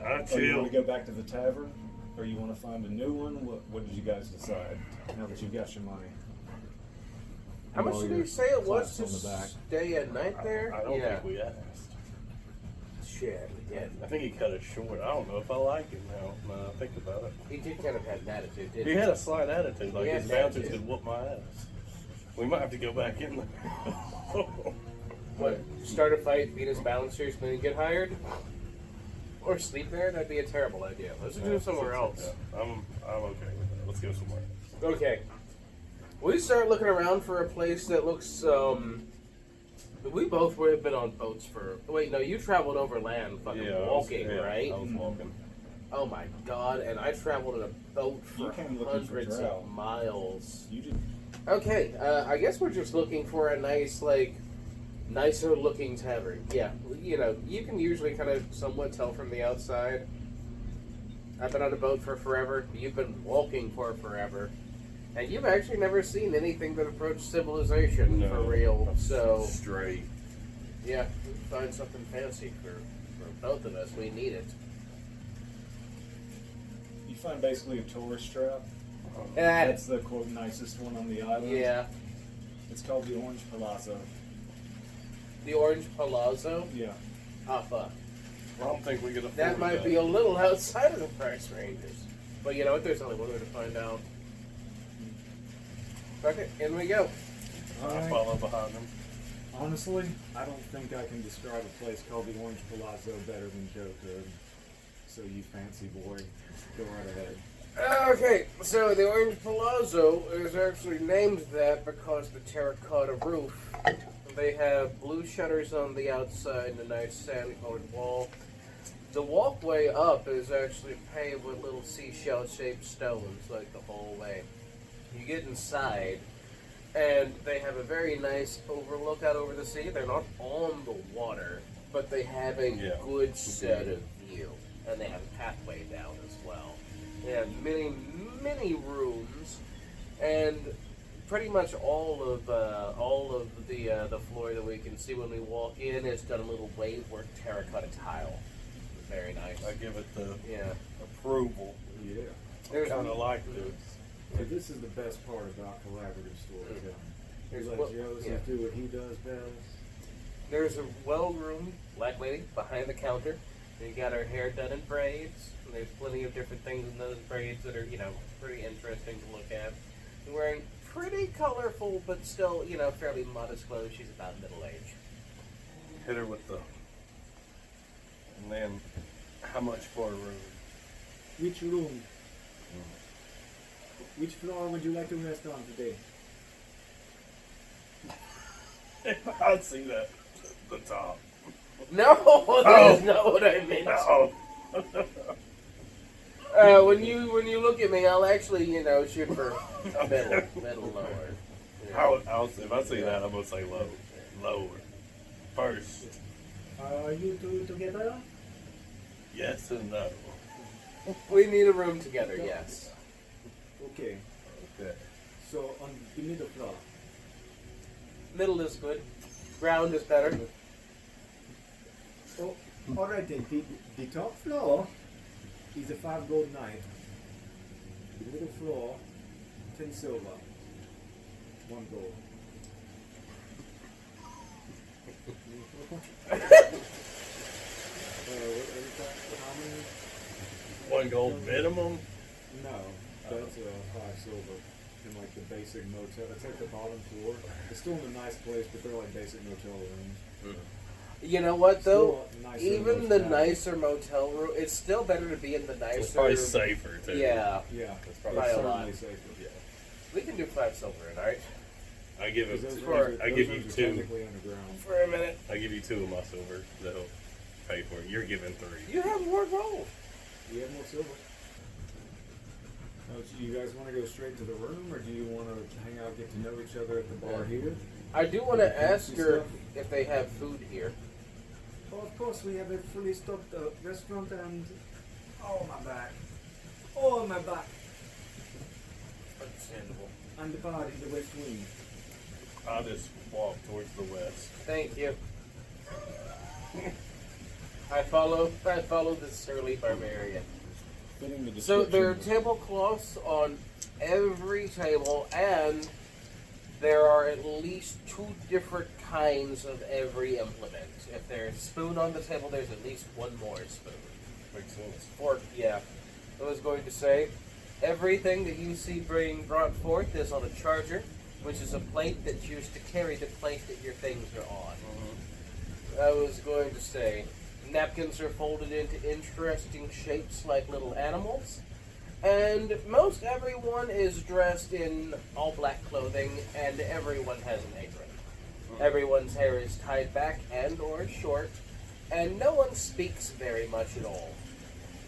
I Oh, you want chill. to go back to the tavern, or you want to find a new one? What did you guys decide? Now that you've got your money. How And much all did your he say it was claps to on the back? stay a night there? I don't think we asked. Shit, we did. I think he cut it short. I don't know if I like him now. Now I think about it. He did kind of have an attitude, didn't He he? had a slight attitude, like He his had an bouncers attitude. could whoop my ass. We might have to go back in there. What, start a fight, beat his balancers, and then get hired? Or sleep there? That'd be a terrible idea. Let's do it somewhere else. Yeah, I'm okay with that. Let's go somewhere. Okay. We start looking around for a place that looks, we both would have been on boats for, wait, no, you traveled overland fucking walking, right? I was walking. Oh my god, and I traveled in a boat You for came looking for hundreds drow. of miles. You did. Okay, I guess we're just looking for a nice, nicer looking tavern. Yeah, you know, you can usually kind of somewhat tell from the outside. I've been on a boat for forever. You've been walking for forever. And you've actually never seen anything that approached civilization for real. So, Straight. yeah, we find something fancy for both of us. We need it. You find basically a tourist trap. Eh, That's the quote nicest one on the island. yeah. It's called the Orange Palazzo. The Orange Palazzo? Yeah. Ah, fuck. I don't think we could afford That might be a little outside of the price ranges. But you know what? There's only one way to find out. Okay, in we go. I follow behind him. Honestly, I don't think I can describe a place called the Orange Palazzo better than Joe could. So you fancy boy, go right ahead. Okay, so the Orange Palazzo is actually named that because the terracotta roof. They have blue shutters on the outside and a nice sand-colored wall. The walkway up is actually paved with little seashell-shaped stones, like the whole way. You get inside, and they have a very nice overlook out over the sea. They're not on the water, but they have a good set of view, and they have a pathway down as well. They have many, many rooms, and pretty much all of the floor that we can see when we walk in is done a little wave work terracotta tile. Very nice. I give it the Yeah. approval. Yeah. There's Kind of like this. So this is the best part about collaborative storytelling. There's You let well- Joseph yeah. do what he does best. There's a well-groomed black lady behind the counter. They got her hair done in braids. And there's plenty of different things in those braids that are, you know, pretty interesting to look at. She's wearing pretty colorful, but still, you know, fairly modest clothes. She's about middle age. Hit her with the. And then, how much for a room? Which room? Which floor would you like to rest on today? I'd see that. The top. No, that is not what I meant. Oh. When you look at me, I'll actually, you know, shoot for middle lower. Yeah. If I see that, I'm gonna say low. Lower. First. Are you two together? Yes and no. We need a room together, yes. Okay. Okay. So on the middle floor. Middle is good. Ground is better. Oh, all right then. The top floor is a 5 gold knife. The middle floor, 10 silver, 1 gold. How many? 1 gold minimum? No, that's 5 silver in like the basic motel. It's like the bottom floor. It's still in a nice place, but they're like basic motel rooms. You know what though? Still nicer Even the motel. nicer motel room, it's still better to be in the nicer. It's probably safer too. Yeah, Yeah, It's Probably probably a lot. certainly safer. Yeah. we can do 5 silver, alright? I give it. Because those For- rooms are- I those give you rooms are 2. technically underground. For a minute. I give you 2 of my silver that'll pay for it. You're giving 3. You have more gold. You have more silver. Oh, so you guys want to go straight to the room, or do you want to hang out, get to know each other at the bar here? I do want to ask Fancy her stuff. if they have food here. Oh, of course, we have a fully stocked restaurant and... Oh, my back. Oh, my back. Understandable. And the bar in the west wing. I'll just walk towards the west. Thank you. I follow this surly barbarian. Fitting the So description. there are tablecloths on every table, and there are at least 2 different kinds of every implement. If there's a spoon on the table, there's at least 1 more spoon. Makes sense. Fork, yeah. I was going to say, everything that you see being brought forth is on a charger, which is a plate that's used to carry the plate that your things are on. I was going to say, napkins are folded into interesting shapes like little animals, and most everyone is dressed in all black clothing, and everyone has an apron. Everyone's hair is tied back and or short, and no one speaks very much at all.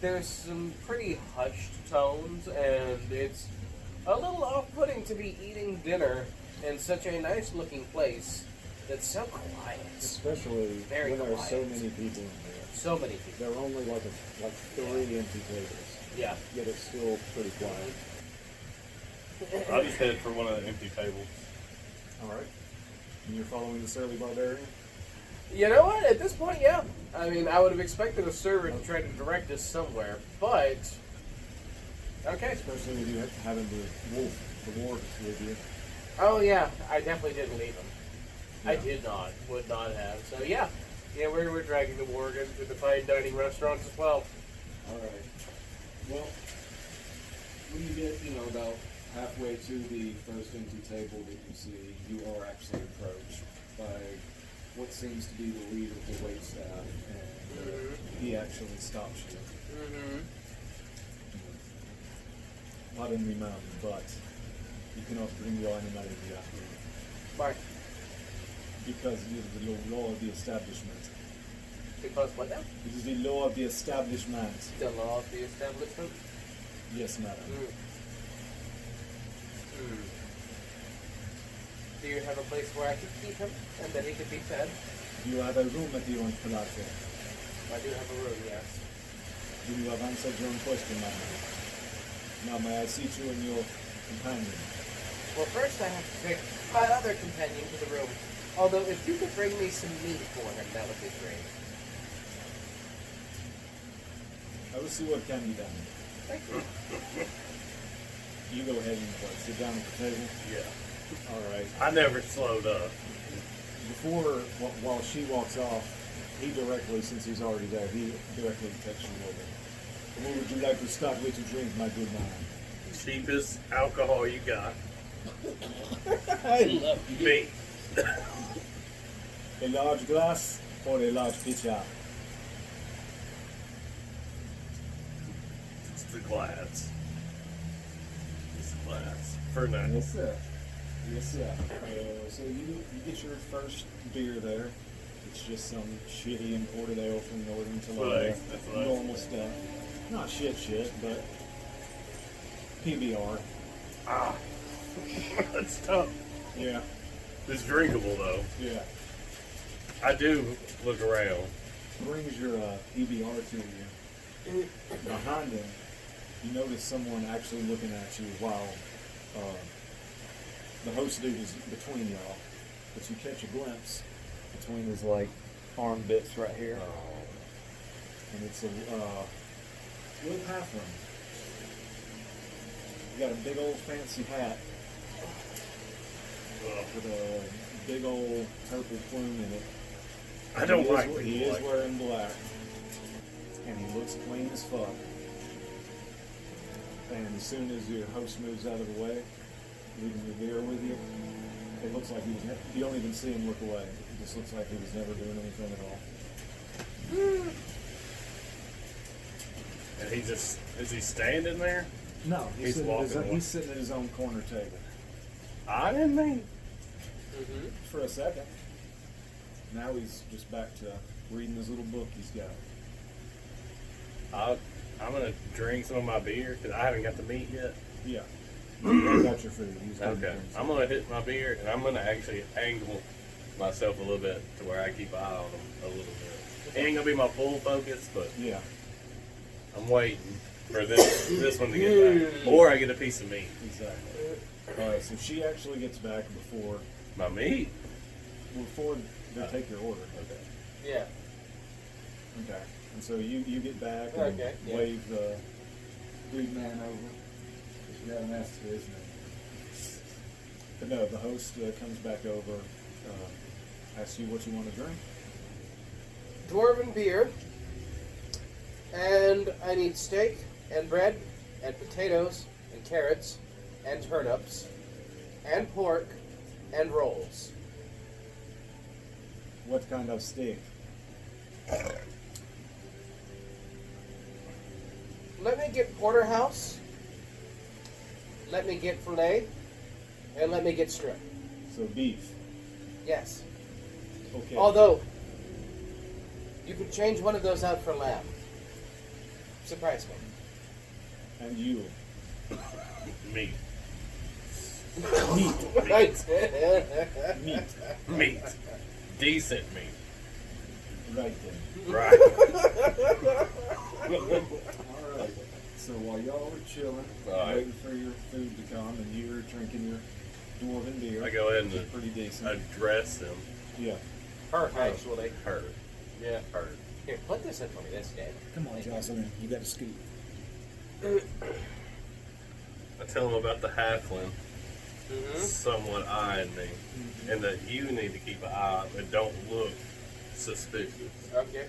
There's some pretty hushed tones, and it's a little off-putting to be eating dinner in such a nice-looking place that's so quiet. Especially Very when there are so quiet. many people in there. So many people. There are only like 3 empty tables. Yeah. Yet it's still pretty quiet. I just headed for one of the empty tables. Alright. And you're following the surly barbarian? You know what? At this point, yeah. I mean, I would have expected a server to try to direct us somewhere, but okay. Especially with you having the ward with you. Oh yeah, I definitely didn't leave him. I Yeah. did not. Would not have. So yeah, we're dragging the Worgen to the fine dining restaurants as well. Alright. Well, when you get, about halfway to the first empty table that you see, you are actually approached by what seems to be the lead of the waitstaff, and he actually stops you. Mm-hmm. Pardon me, ma'am, but you cannot bring your animal here. Why? Because it is the law of the establishment. Because what now? It is the law of the establishment. The law of the establishment? Yes, madam. Do you have a place where I could keep him and that he could be fed? You have a room at the Orange Palazzo. I do have a room, yes. You have answered your own question, madam. Now may I seat you and your companion? Well, first I have to take my other companion to the room. Although, if you could bring me some meat for him, that would be great. I will see what can be done. Thank you. You go ahead and sit down at the table. Yeah. All right. I never slowed up. Before, while she walks off, he directly, since he's already there, he directly takes you over. What would you like to start with to drink, my good man? Cheapest alcohol you got. I love Me. A large glass or a large pitcher? It's the glass. It's the glass. For now. Yes, sir. Yes, sir. So you get your first beer there. It's just some shitty imported ale from Northern Toledo. That's what I Normal stuff. Not shit, but PBR. Ah. That's tough. Yeah, It's drinkable though. yeah. I do look around. Brings your PBR to you. Behind him, you notice someone actually looking at you while the host dude is between y'all. But you catch a glimpse between his arm bits right here, and it's a little halfling. You got a big old fancy hat with a big old purple plume in it. I don't He like is, he people is like that. wearing black, and he looks clean as fuck. And as soon as your host moves out of the way, leaving your beer with you, it looks like you don't even see him look away. It just looks like he was never doing anything at all. And he just, is he standing there? No, He's walking away. he's sitting at his own corner table I didn't mean. for a second. Now he's just back to reading his little book he's got. I'm gonna drink some of my beer because I haven't got the meat yet. Yeah. You got your food. He's got Okay. your I'm gonna hit my beer and I'm gonna actually angle myself a little bit to where I keep an eye on him a little bit. It ain't gonna be my full focus, but Yeah, I'm waiting for this one to get back, or I get a piece of meat. exactly. All right, so she actually gets back before My meat. they take your order. Okay. Yeah. Okay. And so you get back and Okay, yeah. wave the. Big man over. Because you haven't asked for his name. But no, the host comes back over, asks you what you want to drink. Dwarven beer. And I need steak and bread and potatoes and carrots and turnips and pork and rolls. What kind of steak? Let me get porterhouse. Let me get filet. And let me get strip. So beef. Yes. Okay. Although, you could change one of those out for lamb. Surprise me. And you. Meat. Meat. Right. Meat. Meat. Decent meat. Right then. Right. Alright. So while y'all are chilling, Alright. waiting for your food to come, and you're drinking your dwarven beer. I go ahead which is and pretty decent. address them. Yeah. Her, actually. Her. Yeah. Her. Here, put this in for me, this game. Come on, Jocelyn. You got to scoot. I tell them about the halfling Mm-hmm. somewhat eyeing me, and that you need to keep an eye out, but don't look suspicious. Okay.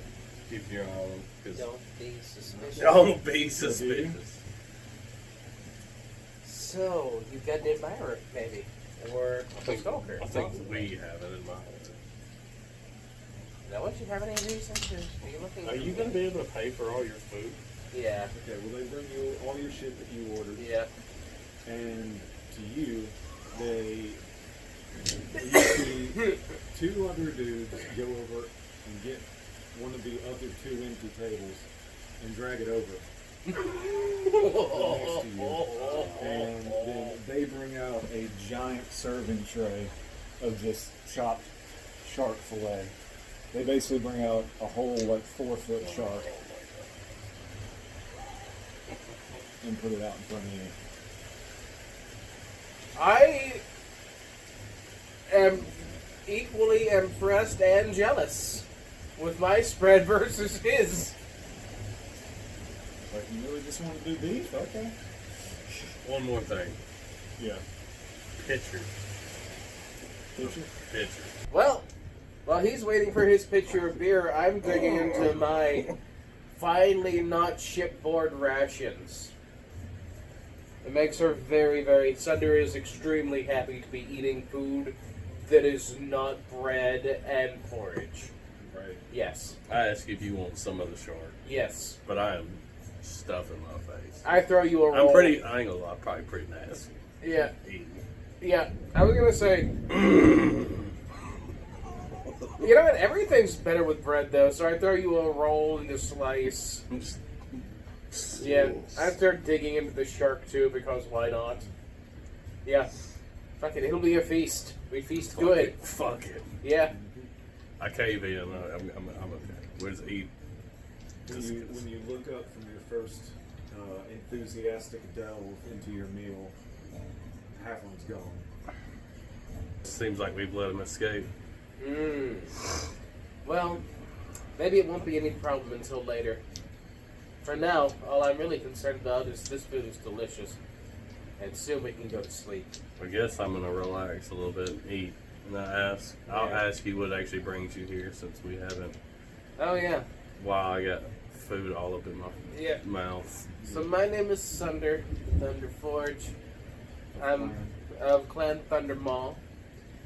Keep your eye on them. 'Cause Don't be suspicious. don't be suspicious. So, you've got an admirer, maybe? Or a stalker? I think we have it in mind. Now, don't you have any reason to be looking Are you going to be able to pay for all your food? Yeah. Okay, well they bring you all your shit that you ordered, Yeah. and to you, you see two other dudes go over and get one of the other two empty tables and drag it over next to you. And then they bring out A giant serving tray of just chopped shark fillet. They basically bring out a whole 4-foot shark and put it out in front of you. I am equally impressed and jealous with my spread versus his. Like, you really just want to do beef? Okay. One more thing. Yeah. Pitcher. Picture? Pitcher. Well, while he's waiting for his pitcher of beer, I'm digging into my finally not shipboard rations. It makes her very, very... Sunder is extremely happy to be eating food that is not bread and porridge. Right. Yes. I ask if you want some of the shark, Yes. but I am stuffing my face. I throw you a roll. I'm pretty, I ain't gonna lie, probably pretty nasty. Yeah. Eating. Yeah. I was gonna say... You know what? Everything's better with bread, though, so I throw you a roll and a slice. Yeah, I start digging into the shark too because why not? Yeah, fuck it, it'll be a feast. We feast Fuck good. it. Fuck it. Yeah. I cave in. I'm okay. Where's eat? when you look up from your first enthusiastic delve into your meal, Halfling's gone. Seems like we've let him escape. Well, maybe it won't be any problem until later. For now, all I'm really concerned about is this food is delicious, and soon we can go to sleep. I guess I'm gonna relax a little bit and eat. And I'll ask you what actually brings you here, since we haven't. Oh yeah. Wow, I got food all up in my mouth. So my name is Sunder Thunderforge. I'm of Clan Thundermaw,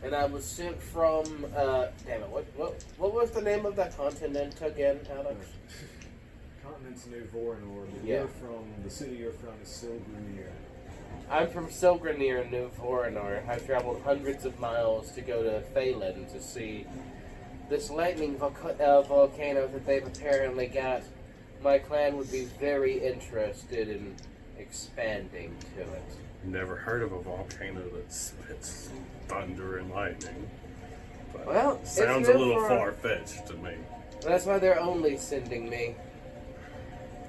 and I was sent from. Damn it! What was the name of that continent again, Alex? Continent's New Voronor, but Yeah. you're from, the city you're from is Silgrimir. I'm from Silgranir, New Voronor. I've traveled hundreds of miles to go to Phelan to see this lightning volcano that they've apparently got. My clan would be very interested in expanding to it. Never heard of a volcano that spits thunder and lightning. But Well, it's sounds a new little for- far-fetched to me. That's why they're only sending me.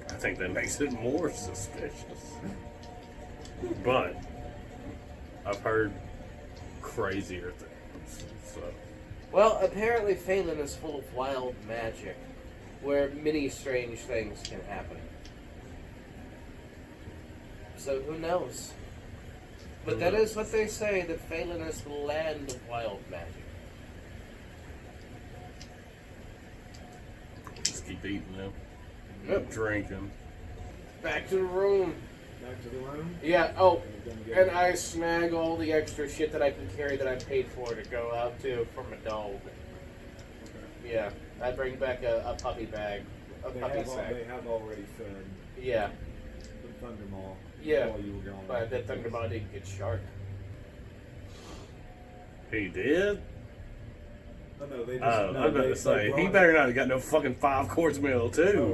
I think that makes it more suspicious. But I've heard crazier things. So Well, apparently Phelan is full of wild magic. where many strange things can happen. So who knows? But that is what they say, that Phelan is the land of wild magic. Just keep eating them. Yep. Drinking. Back to the room. Back to the room. Yeah, oh, We're gonna get and I snag all the extra shit that I can carry that I paid for to go out to from a dog. Okay. Yeah, I bring back a puppy bag. A They puppy have, sack. they have already fed Yeah, the Thundermaw Yeah. while you were gone. but that Thunderball didn't get shark. He did? Oh, no, they just, I was no, about they- to say, they he brought better not have got no fucking 5-course meal, too. Oh,